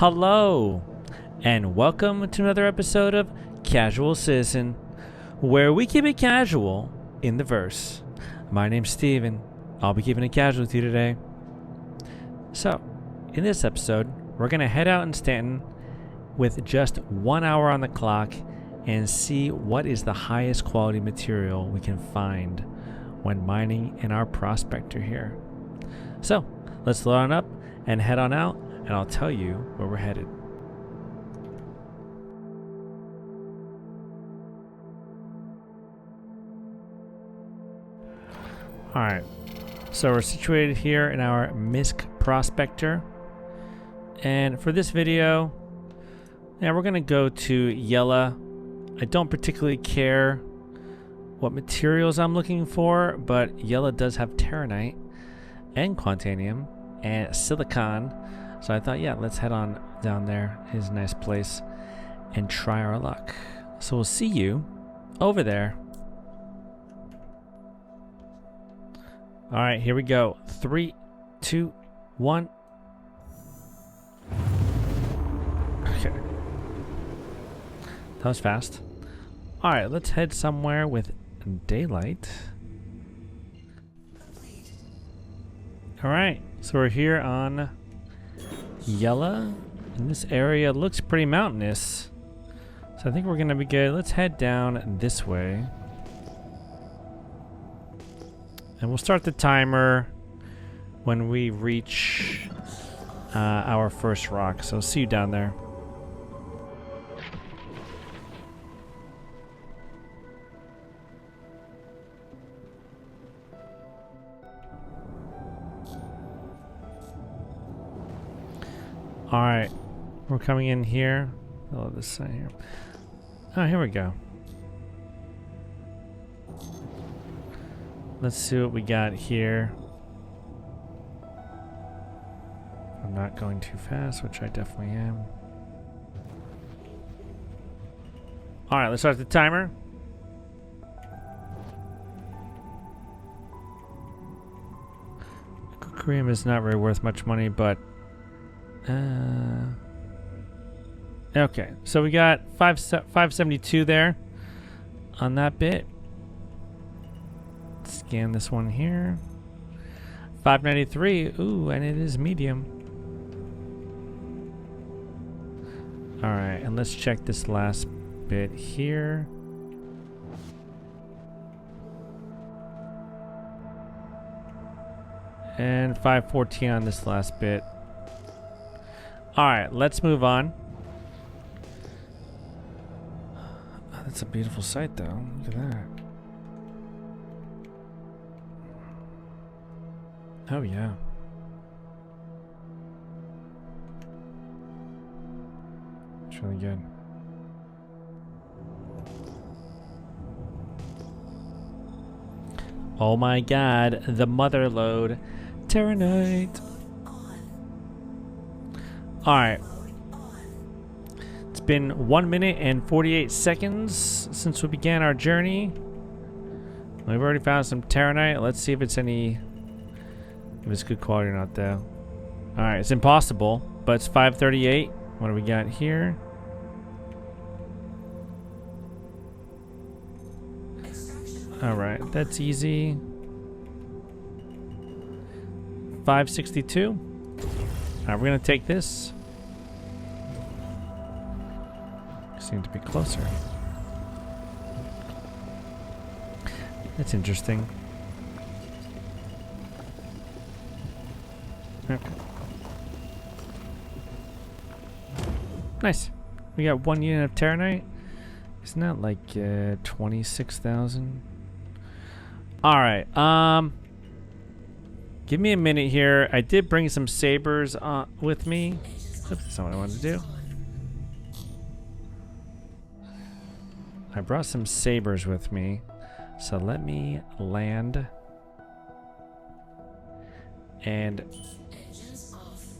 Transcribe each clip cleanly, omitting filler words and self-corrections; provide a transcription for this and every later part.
Hello, and welcome to another episode of Casual Citizen, where we keep it casual in the verse. My name's Steven. I'll be keeping it casual with you today. So, in this episode, we're going to head out in Stanton with just 1 hour on the clock and see what is the highest quality material we can find when mining in our prospector here. So, let's load on up and head on out, and I'll tell you where we're headed. Alright, so we're situated here in our MISC prospector, and for this video, we're going to go to Yella. I don't particularly care what materials I'm looking for, but Yella does have Terranite and Quantanium and Silicon. So I thought, yeah, let's head on down there. It's a nice place and try our luck. So we'll see you over there. All right, here we go. 3, 2, 1. Okay. That was fast. All right, let's head somewhere with daylight. All right, so we're here on Yella, and this area looks pretty mountainous, so I think we're gonna be good. Let's head down this way, and we'll start the timer when we reach our first rock. So see you down there. Alright, we're coming in here. Oh, this side here. Oh, here we go. Let's see what we got here. I'm not going too fast, which I definitely am. Alright, let's start the timer. Cream is not very worth much money, but okay, so we got 572 there on that bit. Scan this one here. 593. Ooh, and it is medium. All right, and let's check this last bit here. And 514 on this last bit. Alright, let's move on. Oh, that's a beautiful sight, though. Look at that. Oh, yeah. It's really good. Oh my god, the mother load. Terranite. Alright. It's been 1 minute and 48 seconds since we began our journey. We've already found some Terranite. Let's see if it's good quality or not, though. Alright, it's impossible, but it's 538. What do we got here? Alright, that's easy. 562. Alright, we're gonna take this. Seem to be closer. That's interesting. Okay. Nice. We got 1 unit of Terranite. Isn't that like 26,000? Alright, give me a minute here. I did bring some sabers with me. Oops, that's not what I wanted to do. I brought some sabers with me. So let me land and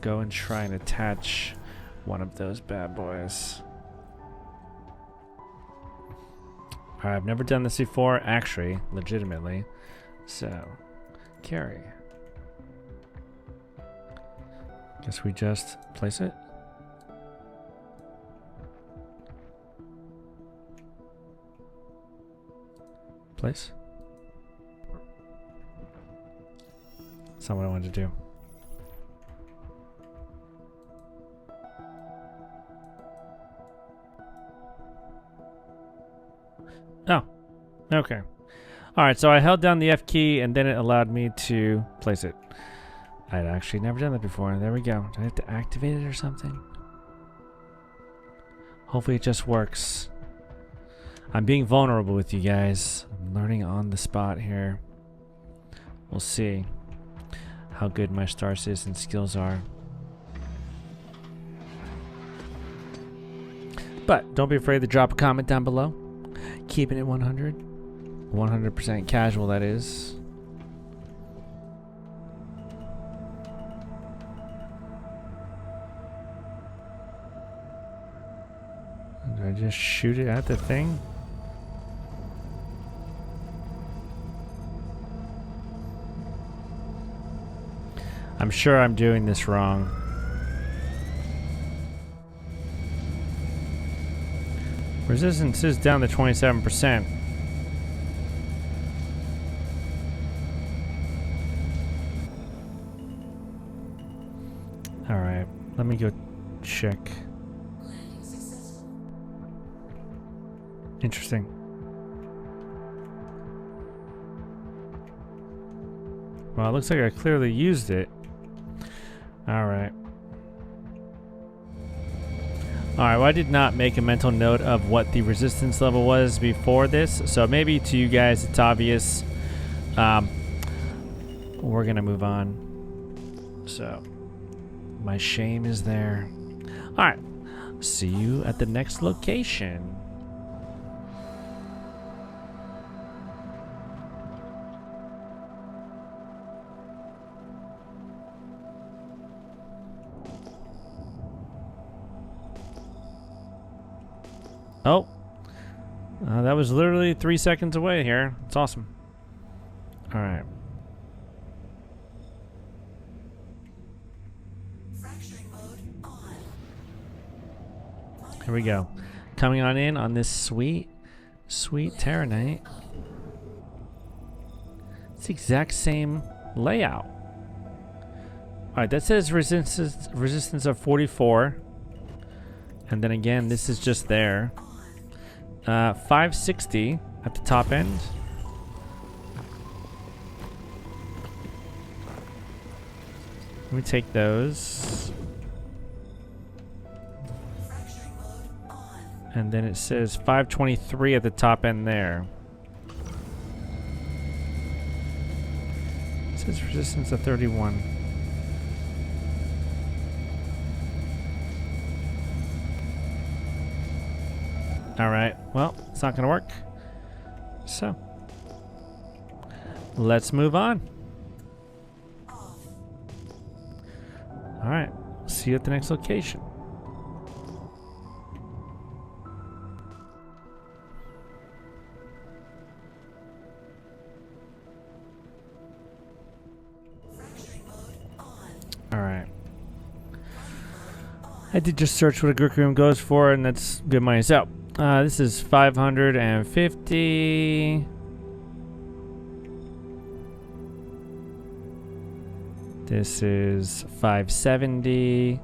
go and try and attach one of those bad boys. Alright, I've never done this before, actually, legitimately. So, carry. Guess we just place it. Place. That's not what I wanted to do. Oh, okay. All right, so I held down the F key and then it allowed me to place it. I'd actually never done that before. There we go. Do I have to activate it or something? Hopefully it just works. I'm being vulnerable with you guys. I'm learning on the spot here. We'll see how good my Star Citizen skills are. But don't be afraid to drop a comment down below. Keeping it 100. 100% casual, that is. Did I just shoot it at the thing? I'm sure I'm doing this wrong. Resistance is down to 27%. Alright, let me go check. Interesting. Well, it looks like I clearly used it. Alright. Alright, well I did not make a mental note of what the resistance level was before this, so maybe to you guys it's obvious. We're gonna move on. So, my shame is there. Alright, see you at the next location. Oh, that was literally 3 seconds away here. It's awesome. All right. Here we go. Coming on in on this sweet, sweet Terranite. It's the exact same layout. All right, that says resistance of 44. And then again, this is just there. 560 at the top end. Let me take those. And then it says 523 at the top end there. It says resistance of 31. Alright, well, it's not going to work. So, let's move on. Alright, see you at the next location. Alright. I did just search what a brick room goes for, and that's good money. So, this is 550. This is 570.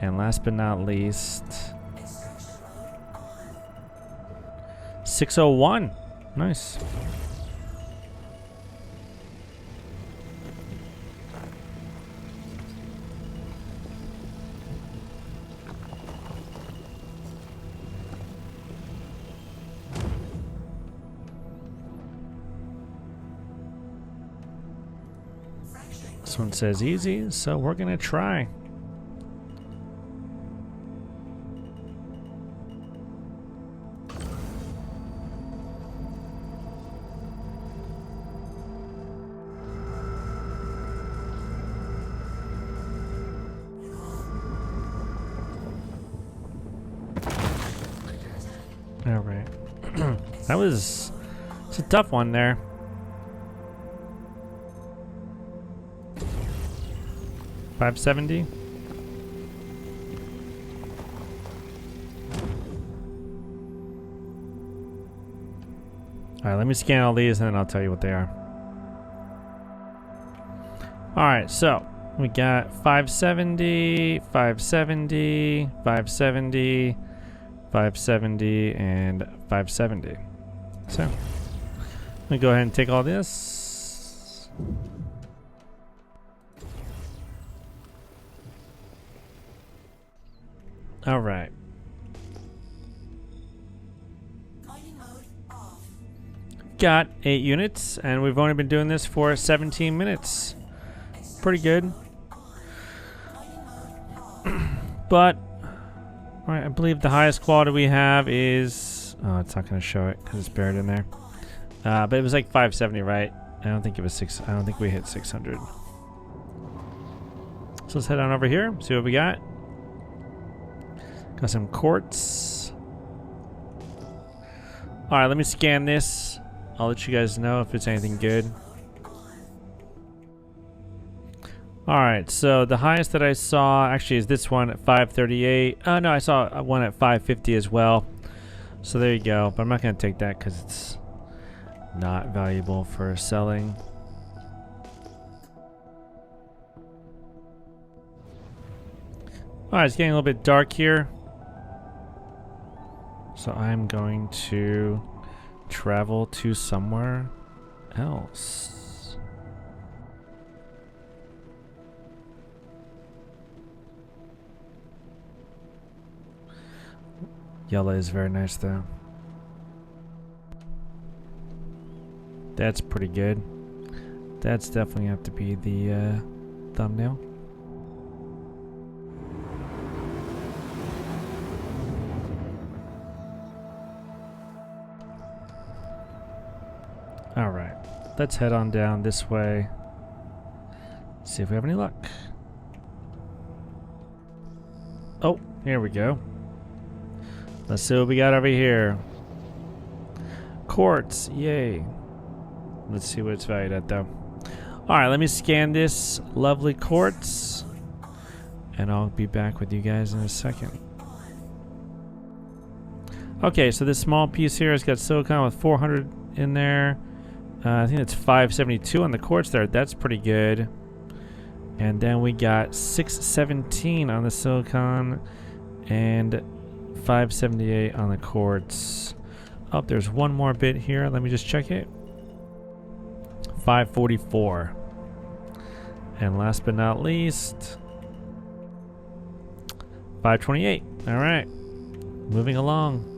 And last but not least, 601. Nice. This one says easy, so we're gonna try. All right. It's a tough one there. $570. Alright, let me scan all these and then I'll tell you what they are. Alright, so we got 570, 570, 570, 570, and 570. So, let me go ahead and take all this. Alright. Got 8 units, and we've only been doing this for 17 minutes. Pretty good. But, right, I believe the highest quality we have is... Oh, it's not going to show it because it's buried in there. But it was like 570, right? I don't think it was 6... I don't think we hit 600. So let's head on over here, see what we got. Got some quartz. Alright, let me scan this. I'll let you guys know if it's anything good. Alright, so the highest that I saw actually is this one at 538. Oh no, I saw one at 550 as well. So there you go. But I'm not going to take that because it's not valuable for selling. Alright, it's getting a little bit dark here. So I'm going to travel to somewhere else. Yellow is very nice though. That's pretty good. That's definitely have to be the thumbnail. Alright, let's head on down this way. See if we have any luck. Oh, here we go. Let's see what we got over here. Quartz, yay. Let's see what it's valued at though. Alright, let me scan this lovely quartz. And I'll be back with you guys in a second. Okay, so this small piece here has got silicon with 400 in there. I think it's 572 on the quartz there. That's pretty good. And then we got 617 on the silicon and 578 on the quartz. Oh, there's one more bit here. Let me just check it. 544. And last but not least, 528. All right. Moving along.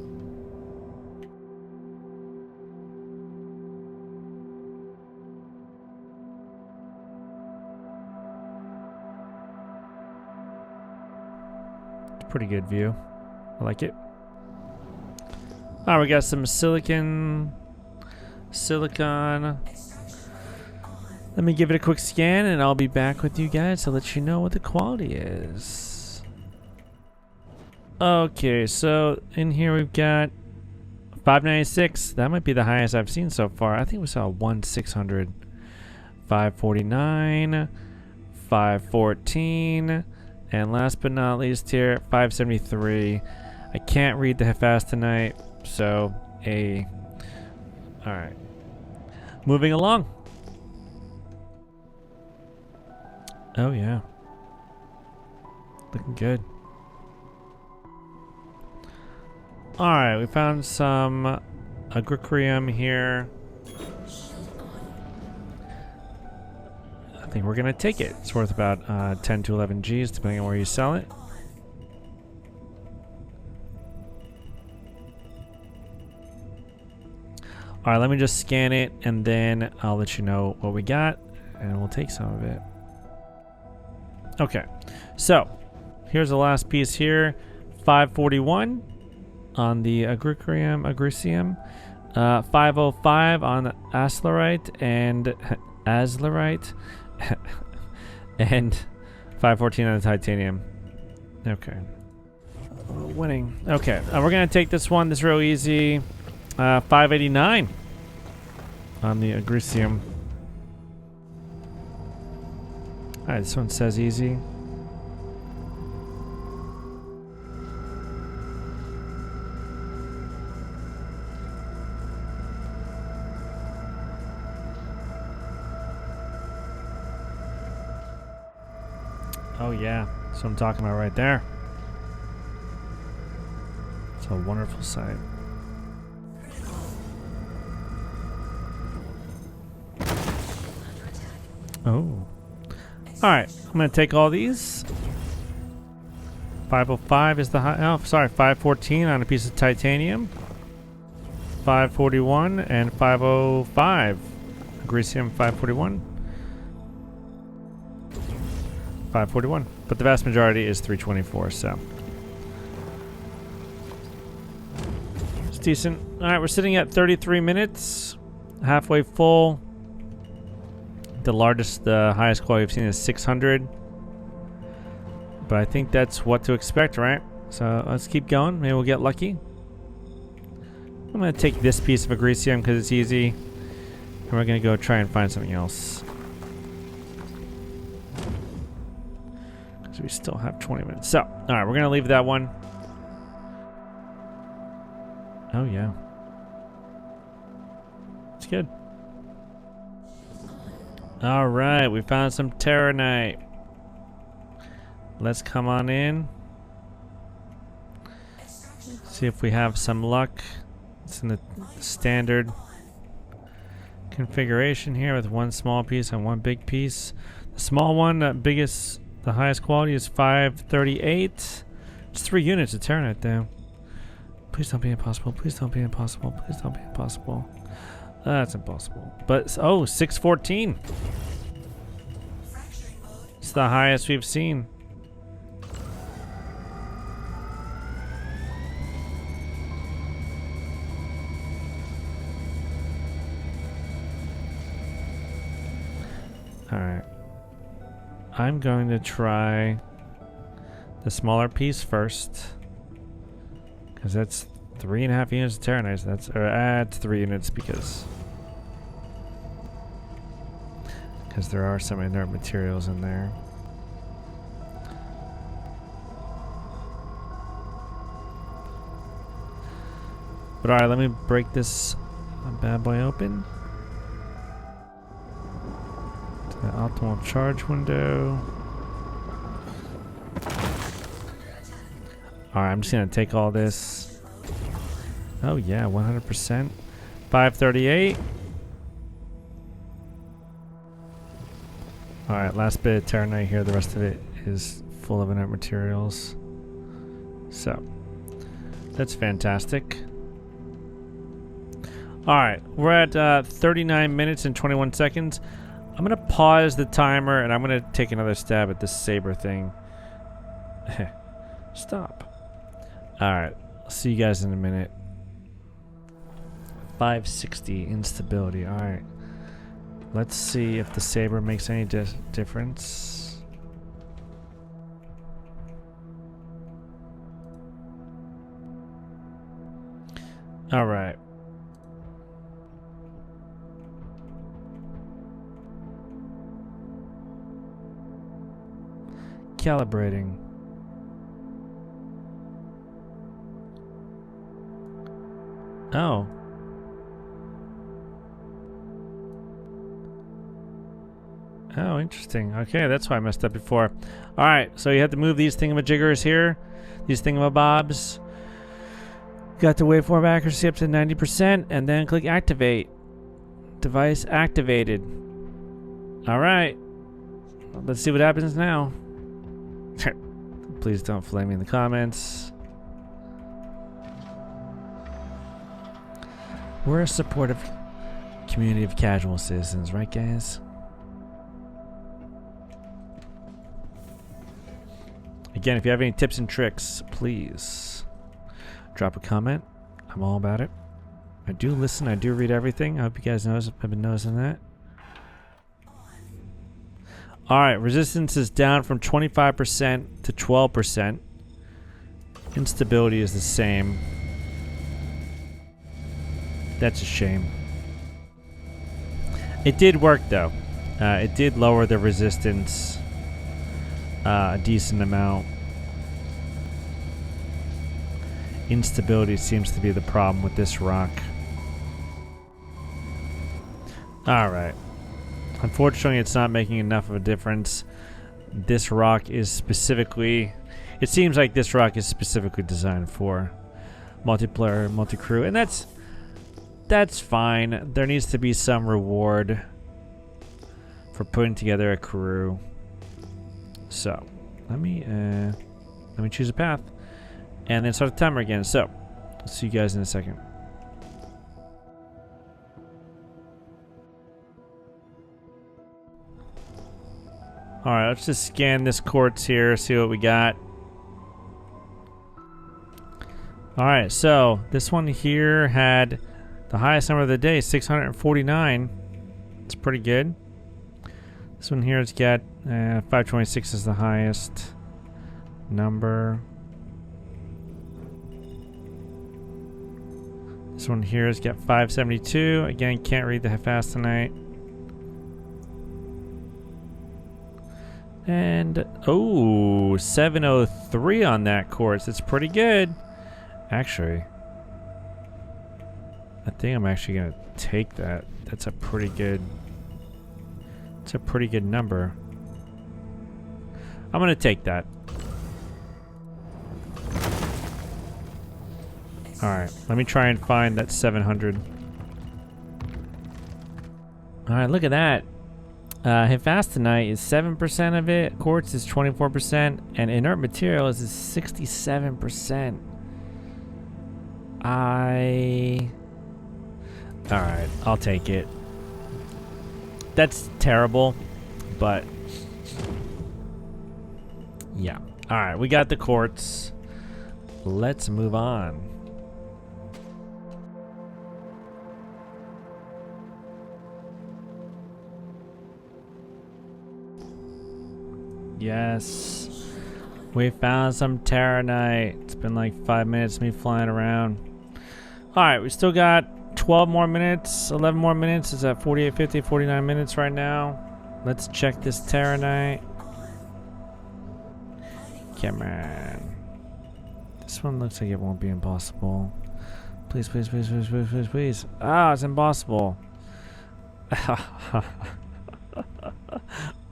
Pretty good view. I like it. Alright, we got some silicon. Let me give it a quick scan and I'll be back with you guys to let you know what the quality is. Okay, so in here we've got 596. That might be the highest I've seen so far. I think we saw 1,600. 549. 514. And last but not least here, 573. I can't read the fast tonight, so A. Alright. Moving along. Oh yeah. Looking good. Alright, we found some agricurium here. I think we're gonna take it. It's worth about 10 to 11 G's depending on where you sell it. Alright, let me just scan it and then I'll let you know what we got and we'll take some of it. Okay, so here's the last piece here. 541 on the agricium, 505 on the azlerite and and 514 on the titanium. Okay. Winning. Okay. We're going to take this one. This is real easy. 589 on the agricium. Alright, this one says easy. Oh yeah, that's what I'm talking about right there. It's a wonderful sight. Oh. Alright, I'm going to take all these. 505 is the high. Oh, sorry, 514 on a piece of titanium. 541 and 505. Agricium 541. 541. But the vast majority is 324, so. It's decent. Alright, we're sitting at 33 minutes. Halfway full. The highest quality I've seen is 600. But I think that's what to expect, right? So let's keep going. Maybe we'll get lucky. I'm going to take this piece of agricium because it's easy. And we're going to go try and find something else. Because we still have 20 minutes. So, alright, we're going to leave that one. Oh, yeah. It's good. Alright, we found some Terranite. Let's come on in. See if we have some luck. It's in the standard configuration here with one small piece and one big piece. The small one, the highest quality is 538. It's 3 units of Terranite though. Please don't be impossible. Please don't be impossible. Please don't be impossible. That's impossible. But, oh, 614. It's the highest we've seen. Alright. I'm going to try the smaller piece first. Because that's 3.5 units of Terranite. That's, or add 3 units because there are some inert materials in there. But alright, let me break this bad boy open. To the optimal charge window. Alright, I'm just gonna take all this. Oh yeah, 100%. 538. Alright, last bit of Terranite here. The rest of it is full of inert materials. So, that's fantastic. Alright, we're at 39 minutes and 21 seconds. I'm going to pause the timer and I'm going to take another stab at this saber thing. Stop. Alright, I'll see you guys in a minute. 560 instability. Alright. Let's see if the saber makes any difference. Alright. Calibrating. Oh. Oh, interesting. Okay, that's why I messed up before. Alright, so you have to move these thingamajiggers here. These thingamabobs. Got the waveform accuracy up to 90%, and then click activate. Device activated. Alright. Let's see what happens now. Please don't flame me in the comments. We're a supportive community of casual citizens, right guys? Again, if you have any tips and tricks, please drop a comment. I'm all about it. I do listen. I do read everything. I hope you guys have been noticing that. Alright, resistance is down from 25% to 12%. Instability is the same. That's a shame. It did work though. It did lower the resistance a decent amount. Instability seems to be the problem with this rock. Alright. Unfortunately, it's not making enough of a difference. this rock is specifically, it seems like this rock is specifically designed for multiplayer, multi-crew, and that's fine. There needs to be some reward for putting together a crew. So let me choose a path and then start the timer again. So I'll see you guys in a second. All right, let's just scan this quartz here, see what we got. All right, so this one here had the highest number of the day, 649. It's pretty good. This one here has got 526 is the highest number. This one here has got 572. Again, can't read the fast tonight. And, oh, 703 on that quartz. It's pretty good. Actually, I think I'm actually going to take that. That's a pretty good... It's a pretty good number. I'm going to take that. Alright, let me try and find that 700. Alright, look at that. Hit fast tonight is 7% of it. Quartz is 24%. And inert materials is 67%. Alright, I'll take it. That's terrible, but yeah. Alright, we got the quartz. Let's move on. Yes, we found some Terranite. It's been like 5 minutes of me flying around. Alright, we still got 12 more minutes, 11 more minutes. It's at 48, 50, 49 minutes right now. Let's check this Terranite. Come on. This one looks like it won't be impossible. Please, please, please, please, please, please, please. Ah, it's impossible.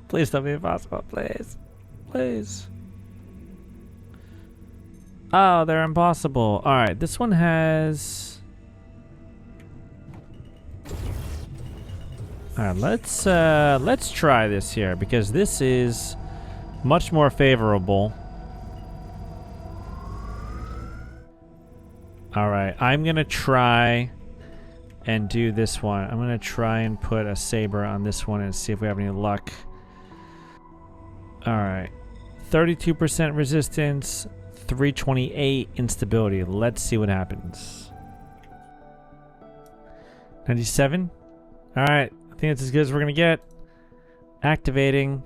Please don't be impossible, please. Please. Oh, they're impossible. Alright, this one has... Alright, let's try this here, because this is much more favorable. Alright, I'm gonna try and do this one. I'm gonna try and put a saber on this one and see if we have any luck. Alright, 32% resistance, 328 instability. Let's see what happens. 97. Alright, I think that's as good as we're gonna get. Activating.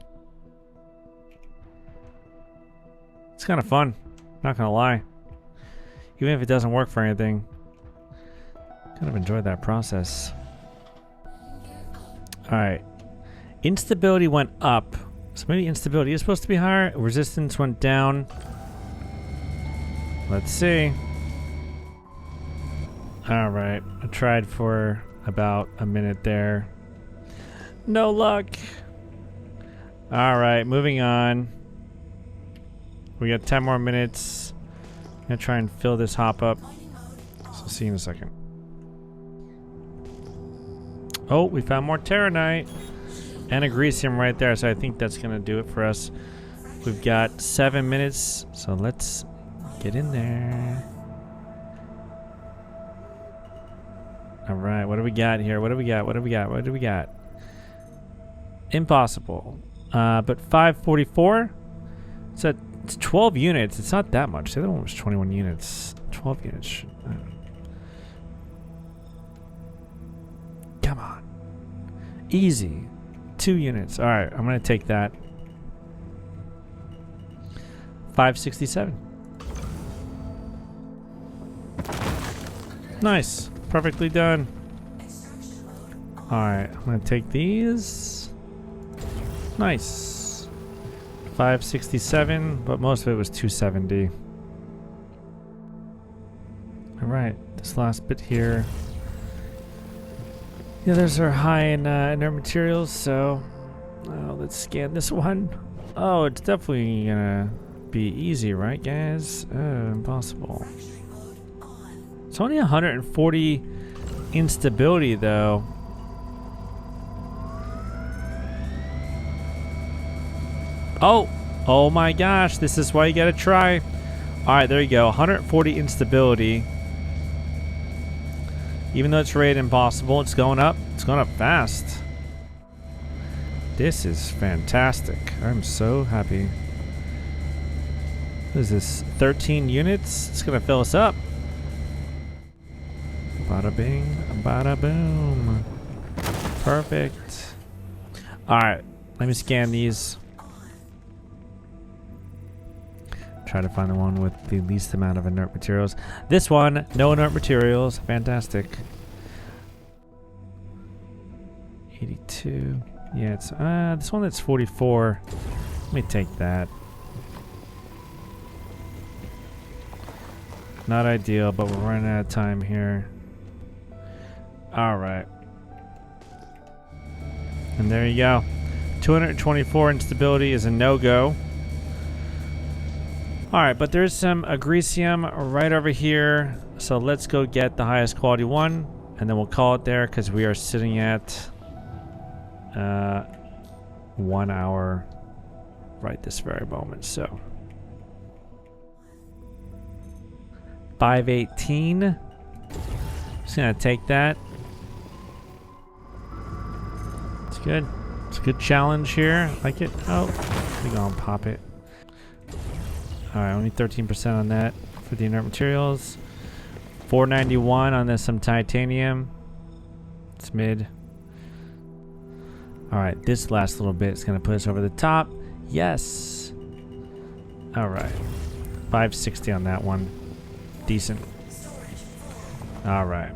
It's kind of fun, not gonna lie. Even if it doesn't work for anything. Kind of enjoyed that process. Alright. Instability went up. So maybe instability is supposed to be higher. Resistance went down. Let's see. Alright. I tried for about a minute there. No luck. Alright, moving on. We got 10 more minutes. I'm gonna try and fill this hop up. So see you in a second. Oh, we found more Terranite. And a Greasium right there, so I think that's gonna do it for us. We've got 7 minutes, so let's get in there. Alright, what do we got here? What do we got? What do we got? What do we got? Impossible. But 544? So it's 12 units. It's not that much. The other one was 21 units. 12 units. Come on. Easy. 2 units. Alright, I'm going to take that. 567. Nice. Perfectly done. Alright, I'm going to take these. Nice. 567, but most of it was 270. Alright, this last bit here. Yeah, there's our high in inert materials, so let's scan this one. Oh, it's definitely gonna be easy, right, guys? Oh, impossible. It's only 140 instability, though. Oh my gosh, this is why you gotta try. Alright, there you go. 140 instability. Even though it's rated impossible, it's going up. It's going up fast. This is fantastic. I'm so happy. What is this? 13 units? It's gonna fill us up. Bada bing, bada boom. Perfect. Alright, let me scan these. Try to find the one with the least amount of inert materials. This one, no inert materials. Fantastic. 82. Yeah, it's this one that's 44. Let me take that. Not ideal, but we're running out of time here. Alright. And there you go. 224 instability is a no-go. Alright, but there's some agresium right over here. So let's go get the highest quality one. And then we'll call it there because we are sitting at 1 hour right this very moment. So 518. Just gonna take that. It's good. It's a good challenge here. I like it. Oh, we gonna pop it. Alright, only 13% on that for the inert materials. 491 on this some titanium. It's mid. Alright, this last little bit is going to put us over the top. Yes. Alright. 560 on that one. Decent. Alright.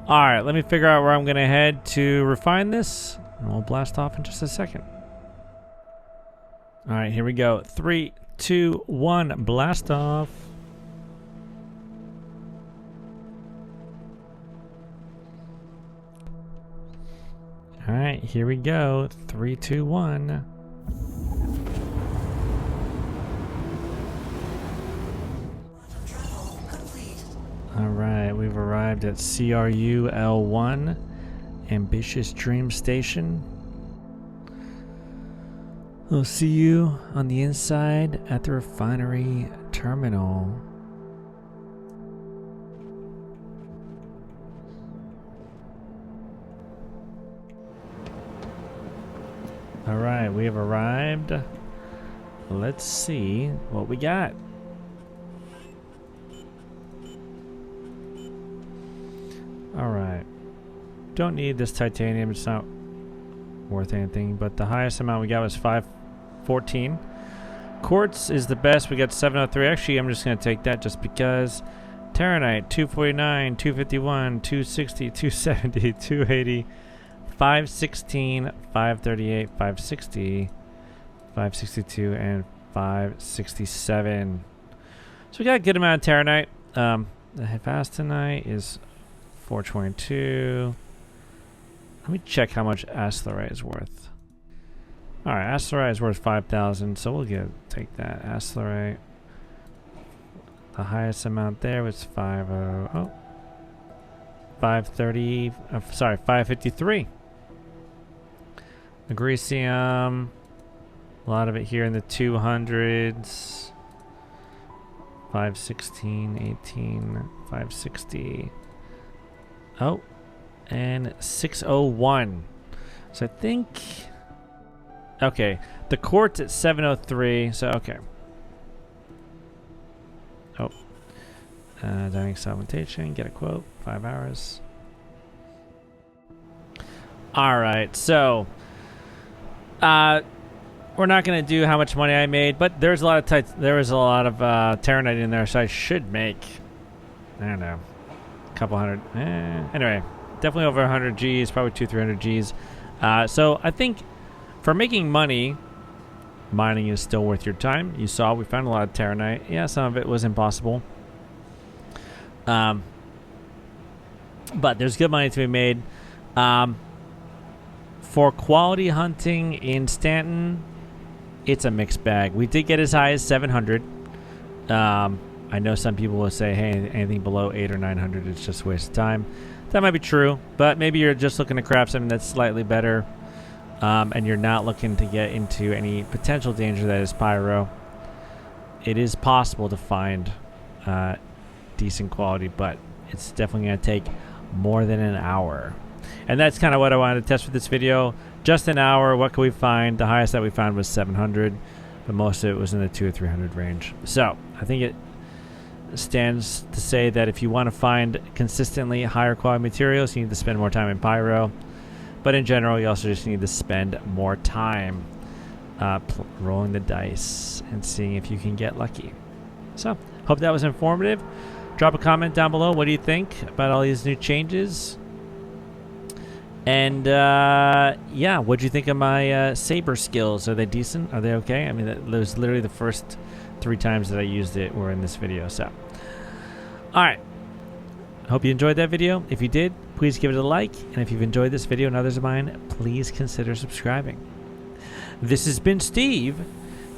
Alright, let me figure out where I'm going to head to refine this. And we'll blast off in just a second. Alright, here we go. 3, 2, 1, blast off. All right, here we go. 3, 2, 1. All right, we've arrived at CRU L1, Ambitious Dream Station. We'll see you on the inside at the refinery terminal. All right, we have arrived. Let's see what we got. All right. Don't need this titanium. It's not worth anything, but the highest amount we got was 514. Quartz is the best. We got 703. Actually, I'm just going to take that just because. Terranite, 249, 251, 260, 270, 280, 516, 538, 560, 562, and 567. So we got a good amount of Terranite. The Hephaestonite is 422. Let me check how much Asteroid is worth. Alright, Asteroid is worth 5,000, so we'll take that. Asteroid. The highest amount there was 530. Sorry, 553. Agresium. A lot of it here in the 200s. 516, 18, 560. Oh, and 601. So I think. Okay, the quartz at 703. So okay. Oh, dynamic supplementation. Get a quote. 5 hours. All right, so we're not gonna do how much money I made, but there's a lot of Terranite in there, so I should make, I don't know, a couple hundred. Anyway, definitely over 100 Gs, probably 200-300 Gs. So I think for making money, mining is still worth your time. You saw we found a lot of Terranite. Yeah, some of it was impossible. But there's good money to be made. For quality hunting in Stanton, it's a mixed bag. We did get as high as 700. I know some people will say, hey, anything below 800 or 900 is just a waste of time. That might be true, but maybe you're just looking to craft something that's slightly better, and you're not looking to get into any potential danger that is pyro. It is possible to find decent quality, but it's definitely going to take more than an hour. And that's kind of what I wanted to test for this video. Just an hour. What can we find? The highest that we found was 700, but most of it was in the 200 or 300 range. So I think it stands to say that if you want to find consistently higher quality materials, you need to spend more time in pyro. But in general, you also just need to spend more time rolling the dice and seeing if you can get lucky. So hope that was informative. Drop a comment down below. What do you think about all these new changes? And yeah, what do you think of my saber skills? Are they decent? Are they okay? I mean, that was literally the first 3 times that I used it were in this video. So, all right. Hope you enjoyed that video. If you did, please give it a like. And if you've enjoyed this video and others of mine, please consider subscribing. This has been Steve,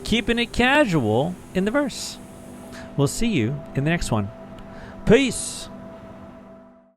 keeping it casual in the verse. We'll see you in the next one. Peace.